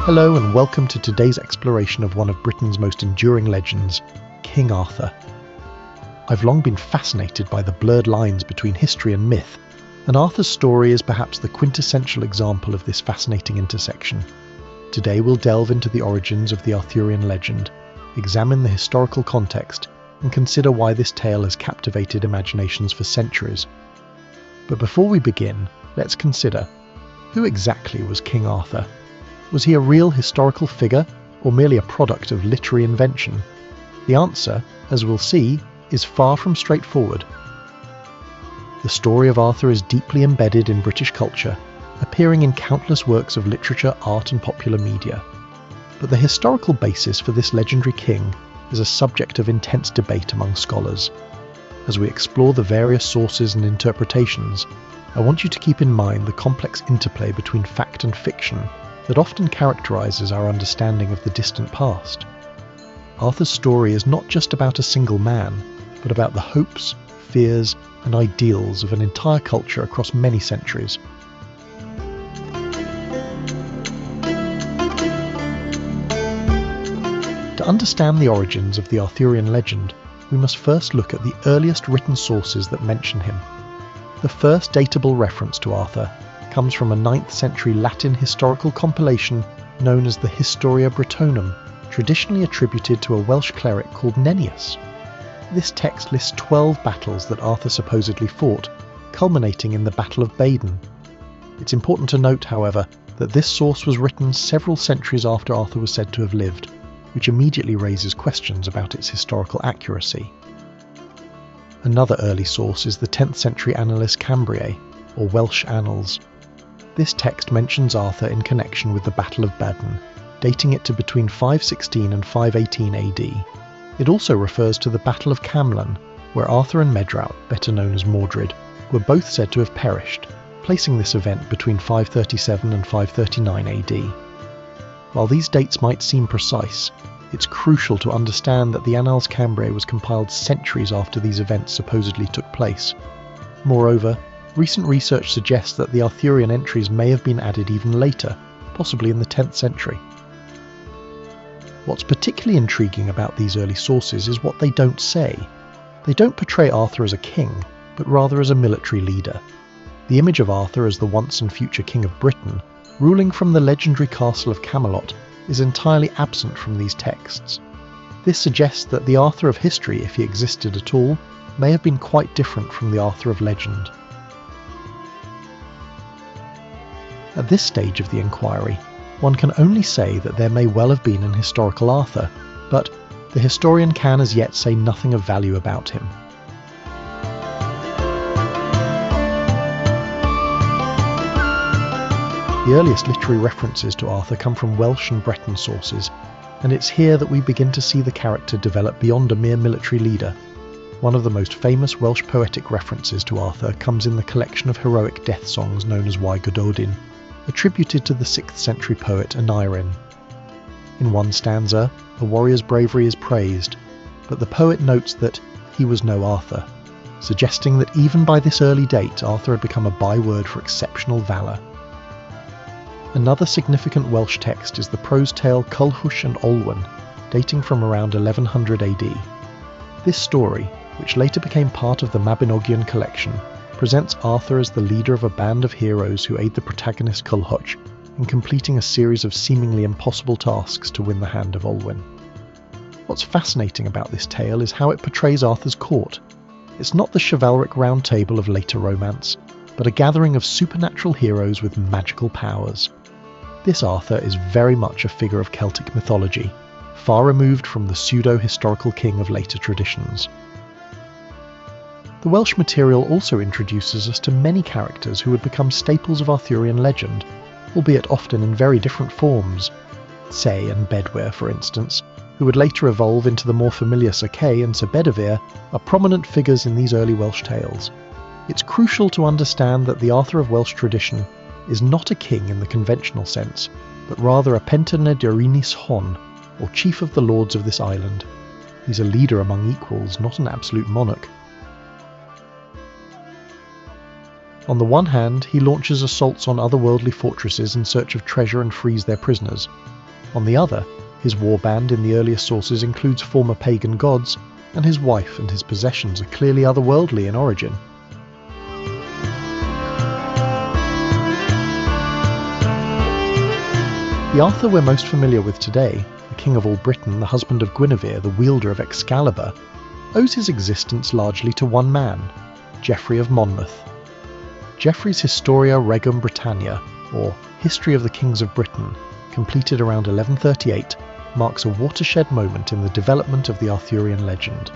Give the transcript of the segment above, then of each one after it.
Hello and welcome to today's exploration of one of Britain's most enduring legends, King Arthur. I've long been fascinated by the blurred lines between history and myth, and Arthur's story is perhaps the quintessential example of this fascinating intersection. Today we'll delve into the origins of the Arthurian legend, examine the historical context, and consider why this tale has captivated imaginations for centuries. But before we begin, let's consider, who exactly was King Arthur? Was he a real historical figure, or merely a product of literary invention? The answer, as we'll see, is far from straightforward. The story of Arthur is deeply embedded in British culture, appearing in countless works of literature, art and popular media. But the historical basis for this legendary king is a subject of intense debate among scholars. As we explore the various sources and interpretations, I want you to keep in mind the complex interplay between fact and fiction that often characterises our understanding of the distant past. Arthur's story is not just about a single man, but about the hopes, fears, and ideals of an entire culture across many centuries. To understand the origins of the Arthurian legend, we must first look at the earliest written sources that mention him. The first datable reference to Arthur comes from a 9th century Latin historical compilation known as the Historia Britonum, traditionally attributed to a Welsh cleric called Nennius. This text lists 12 battles that Arthur supposedly fought, culminating in the Battle of Badon. It's important to note, however, that this source was written several centuries after Arthur was said to have lived, which immediately raises questions about its historical accuracy. Another early source is the 10th century Annales Cambriae, or Welsh Annals. This text mentions Arthur in connection with the Battle of Badon, dating it to between 516 and 518 AD. It also refers to the Battle of Camlan, where Arthur and Medrawd, better known as Mordred, were both said to have perished, placing this event between 537 and 539 AD. While these dates might seem precise, it's crucial to understand that the Annales Cambriae was compiled centuries after these events supposedly took place. Moreover, recent research suggests that the Arthurian entries may have been added even later, possibly in the 10th century. What's particularly intriguing about these early sources is what they don't say. They don't portray Arthur as a king, but rather as a military leader. The image of Arthur as the once and future king of Britain, ruling from the legendary castle of Camelot, is entirely absent from these texts. This suggests that the Arthur of history, if he existed at all, may have been quite different from the Arthur of legend. At this stage of the inquiry, one can only say that there may well have been an historical Arthur, but the historian can as yet say nothing of value about him. The earliest literary references to Arthur come from Welsh and Breton sources, and it's here that we begin to see the character develop beyond a mere military leader. One of the most famous Welsh poetic references to Arthur comes in the collection of heroic death songs known as Y Gododin, attributed to the 6th century poet Aneurin. In one stanza, a warrior's bravery is praised, but the poet notes that he was no Arthur, suggesting that even by this early date Arthur had become a byword for exceptional valour. Another significant Welsh text is the prose tale Culhwch and Olwen, dating from around 1100 AD. This story, which later became part of the Mabinogion collection, presents Arthur as the leader of a band of heroes who aid the protagonist Culhwch in completing a series of seemingly impossible tasks to win the hand of Olwen. What's fascinating about this tale is how it portrays Arthur's court. It's not the chivalric round table of later romance, but a gathering of supernatural heroes with magical powers. This Arthur is very much a figure of Celtic mythology, far removed from the pseudo-historical king of later traditions. The Welsh material also introduces us to many characters who would become staples of Arthurian legend, albeit often in very different forms. Say and Bedwyr, for instance, who would later evolve into the more familiar Sir Kay and Sir Bedivere, are prominent figures in these early Welsh tales. It's crucial to understand that the Arthur of Welsh tradition is not a king in the conventional sense, but rather a Pentyr Ynys Hon, or chief of the lords of this island. He's a leader among equals, not an absolute monarch. On the one hand, he launches assaults on otherworldly fortresses in search of treasure and frees their prisoners. On the other, his warband in the earliest sources includes former pagan gods, and his wife and his possessions are clearly otherworldly in origin. The Arthur we're most familiar with today, the King of all Britain, the husband of Guinevere, the wielder of Excalibur, owes his existence largely to one man, Geoffrey of Monmouth. Geoffrey's Historia Regum Britannia, or History of the Kings of Britain, completed around 1138, marks a watershed moment in the development of the Arthurian legend.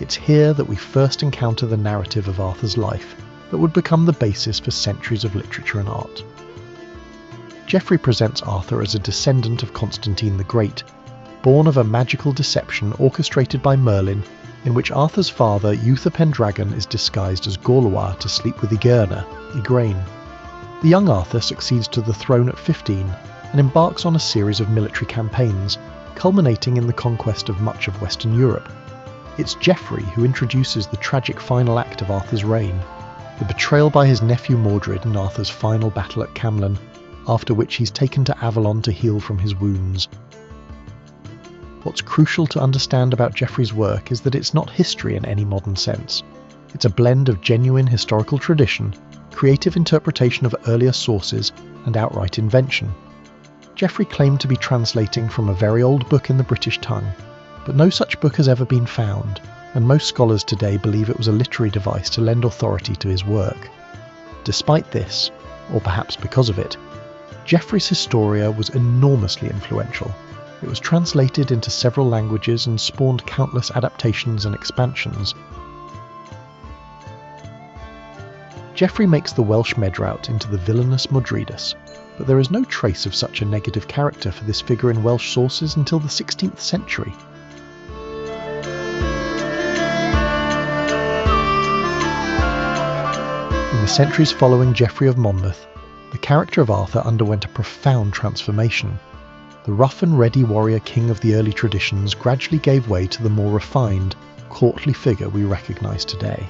It's here that we first encounter the narrative of Arthur's life that would become the basis for centuries of literature and art. Geoffrey presents Arthur as a descendant of Constantine the Great, born of a magical deception orchestrated by Merlin, in which Arthur's father, Uther Pendragon, is disguised as Gorlois to sleep with Igraine. The young Arthur succeeds to the throne at 15 and embarks on a series of military campaigns, culminating in the conquest of much of Western Europe. It's Geoffrey who introduces the tragic final act of Arthur's reign, the betrayal by his nephew Mordred in Arthur's final battle at Camlan, after which he's taken to Avalon to heal from his wounds. What's crucial to understand about Geoffrey's work is that it's not history in any modern sense. It's a blend of genuine historical tradition, creative interpretation of earlier sources, and outright invention. Geoffrey claimed to be translating from a very old book in the British tongue, but no such book has ever been found, and most scholars today believe it was a literary device to lend authority to his work. Despite this, or perhaps because of it, Geoffrey's Historia was enormously influential. It was translated into several languages and spawned countless adaptations and expansions. Geoffrey makes the Welsh Medrawd into the villainous Modredus, but there is no trace of such a negative character for this figure in Welsh sources until the 16th century. In the centuries following Geoffrey of Monmouth, the character of Arthur underwent a profound transformation. The rough and ready warrior king of the early traditions gradually gave way to the more refined, courtly figure we recognise today.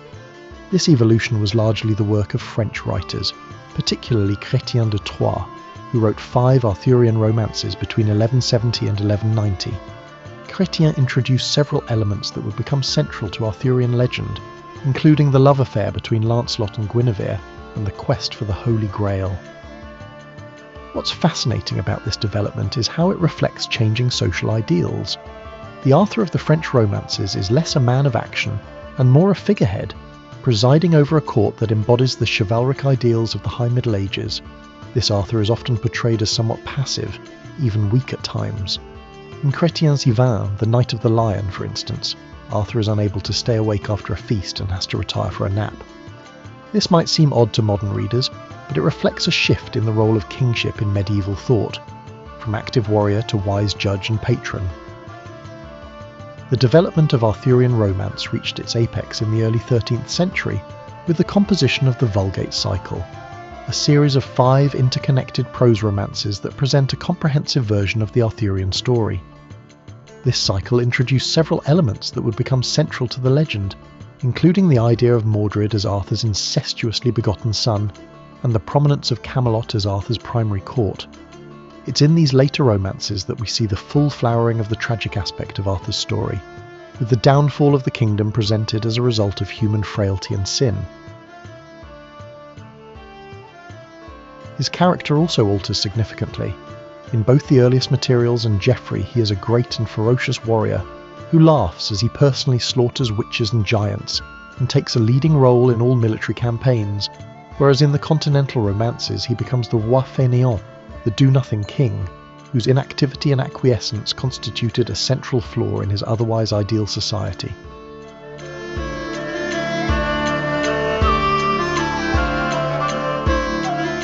This evolution was largely the work of French writers, particularly Chrétien de Troyes, who wrote 5 Arthurian romances between 1170 and 1190. Chrétien introduced several elements that would become central to Arthurian legend, including the love affair between Lancelot and Guinevere, and the quest for the Holy Grail. What's fascinating about this development is how it reflects changing social ideals. The Arthur of the French romances is less a man of action and more a figurehead, presiding over a court that embodies the chivalric ideals of the High Middle Ages. This Arthur is often portrayed as somewhat passive, even weak at times. In Chrétien's Yvain, the Knight of the Lion, for instance, Arthur is unable to stay awake after a feast and has to retire for a nap. This might seem odd to modern readers, but it reflects a shift in the role of kingship in medieval thought, from active warrior to wise judge and patron. The development of Arthurian romance reached its apex in the early 13th century with the composition of the Vulgate cycle, a series of 5 interconnected prose romances that present a comprehensive version of the Arthurian story. This cycle introduced several elements that would become central to the legend, including the idea of Mordred as Arthur's incestuously begotten son, and the prominence of Camelot as Arthur's primary court. It's in these later romances that we see the full flowering of the tragic aspect of Arthur's story, with the downfall of the kingdom presented as a result of human frailty and sin. His character also alters significantly. In both the earliest materials and Geoffrey, he is a great and ferocious warrior who laughs as he personally slaughters witches and giants, and takes a leading role in all military campaigns, whereas in the continental romances he becomes the roi fainéant, the do-nothing king, whose inactivity and acquiescence constituted a central flaw in his otherwise ideal society.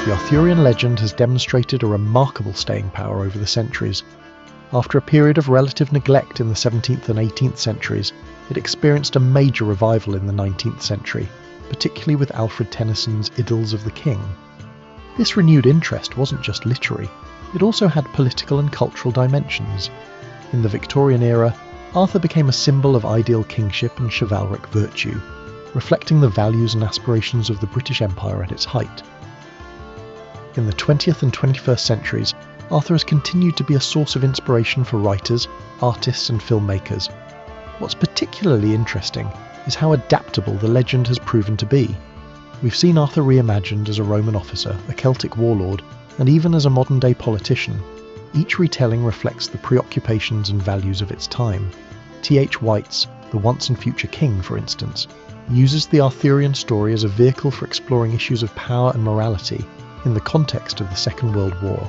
The Arthurian legend has demonstrated a remarkable staying power over the centuries. After a period of relative neglect in the 17th and 18th centuries, it experienced a major revival in the 19th century, particularly with Alfred Tennyson's Idylls of the King. This renewed interest wasn't just literary, it also had political and cultural dimensions. In the Victorian era, Arthur became a symbol of ideal kingship and chivalric virtue, reflecting the values and aspirations of the British Empire at its height. In the 20th and 21st centuries, Arthur has continued to be a source of inspiration for writers, artists and filmmakers. What's particularly interesting is how adaptable the legend has proven to be. We've seen Arthur reimagined as a Roman officer, a Celtic warlord, and even as a modern-day politician. Each retelling reflects the preoccupations and values of its time. T.H. White's The Once and Future King, for instance, uses the Arthurian story as a vehicle for exploring issues of power and morality in the context of the Second World War.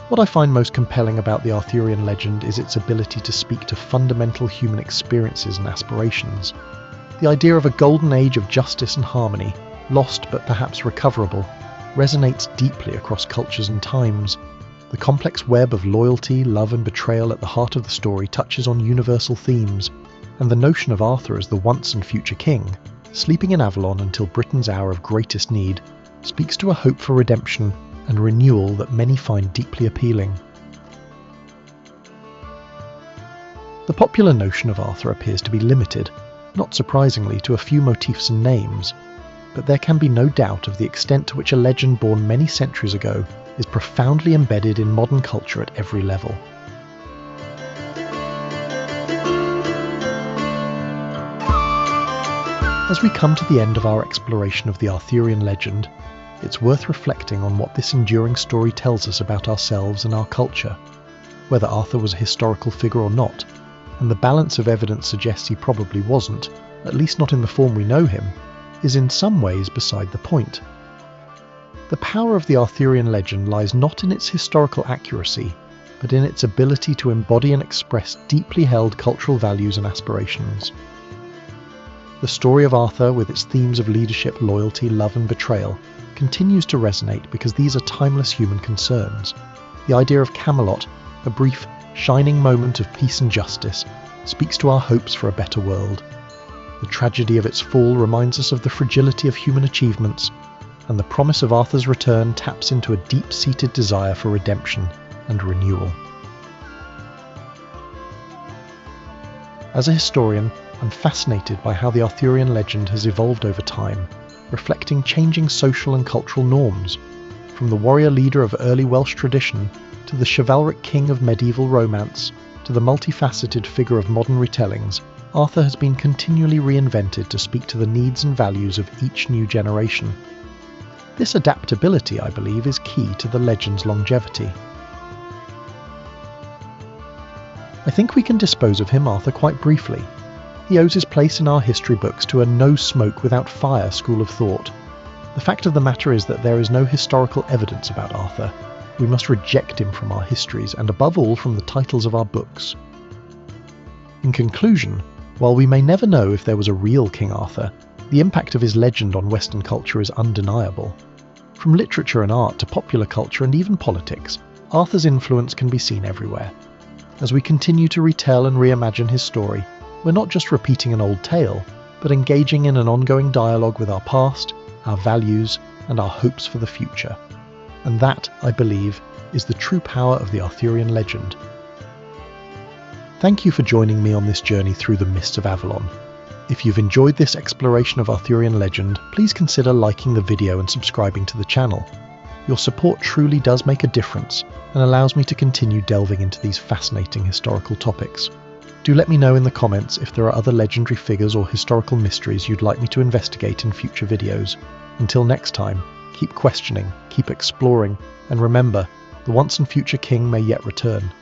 What I find most compelling about the Arthurian legend is its ability to speak to fundamental human experiences and aspirations. The idea of a golden age of justice and harmony, lost but perhaps recoverable, resonates deeply across cultures and times. The complex web of loyalty, love and betrayal at the heart of the story touches on universal themes, and the notion of Arthur as the once and future king, sleeping in Avalon until Britain's hour of greatest need, speaks to a hope for redemption and renewal that many find deeply appealing. The popular notion of Arthur appears to be limited, not surprisingly, to a few motifs and names, but there can be no doubt of the extent to which a legend born many centuries ago is profoundly embedded in modern culture at every level. As we come to the end of our exploration of the Arthurian legend, it's worth reflecting on what this enduring story tells us about ourselves and our culture. Whether Arthur was a historical figure or not, and the balance of evidence suggests he probably wasn't, at least not in the form we know him, is in some ways beside the point. The power of the Arthurian legend lies not in its historical accuracy, but in its ability to embody and express deeply held cultural values and aspirations. The story of Arthur, with its themes of leadership, loyalty, love and betrayal, continues to resonate because these are timeless human concerns. The idea of Camelot, a brief, shining moment of peace and justice, speaks to our hopes for a better world. The tragedy of its fall reminds us of the fragility of human achievements, and the promise of Arthur's return taps into a deep-seated desire for redemption and renewal. As a historian, I'm fascinated by how the Arthurian legend has evolved over time, reflecting changing social and cultural norms. From the warrior leader of early Welsh tradition, to the chivalric king of medieval romance, to the multifaceted figure of modern retellings, Arthur has been continually reinvented to speak to the needs and values of each new generation. This adaptability, I believe, is key to the legend's longevity. I think we can dispose of him, Arthur, quite briefly. He owes his place in our history books to a no smoke without fire school of thought. The fact of the matter is that there is no historical evidence about Arthur. We must reject him from our histories, and above all from the titles of our books. In conclusion, while we may never know if there was a real King Arthur, the impact of his legend on Western culture is undeniable. From literature and art to popular culture and even politics, Arthur's influence can be seen everywhere. As we continue to retell and reimagine his story, we're not just repeating an old tale, but engaging in an ongoing dialogue with our past, our values, and our hopes for the future. And that, I believe, is the true power of the Arthurian legend. Thank you for joining me on this journey through the mists of Avalon. If you've enjoyed this exploration of Arthurian legend, please consider liking the video and subscribing to the channel. Your support truly does make a difference and allows me to continue delving into these fascinating historical topics. Do let me know in the comments if there are other legendary figures or historical mysteries you'd like me to investigate in future videos. Until next time, keep questioning, keep exploring, and remember, the once and future king may yet return.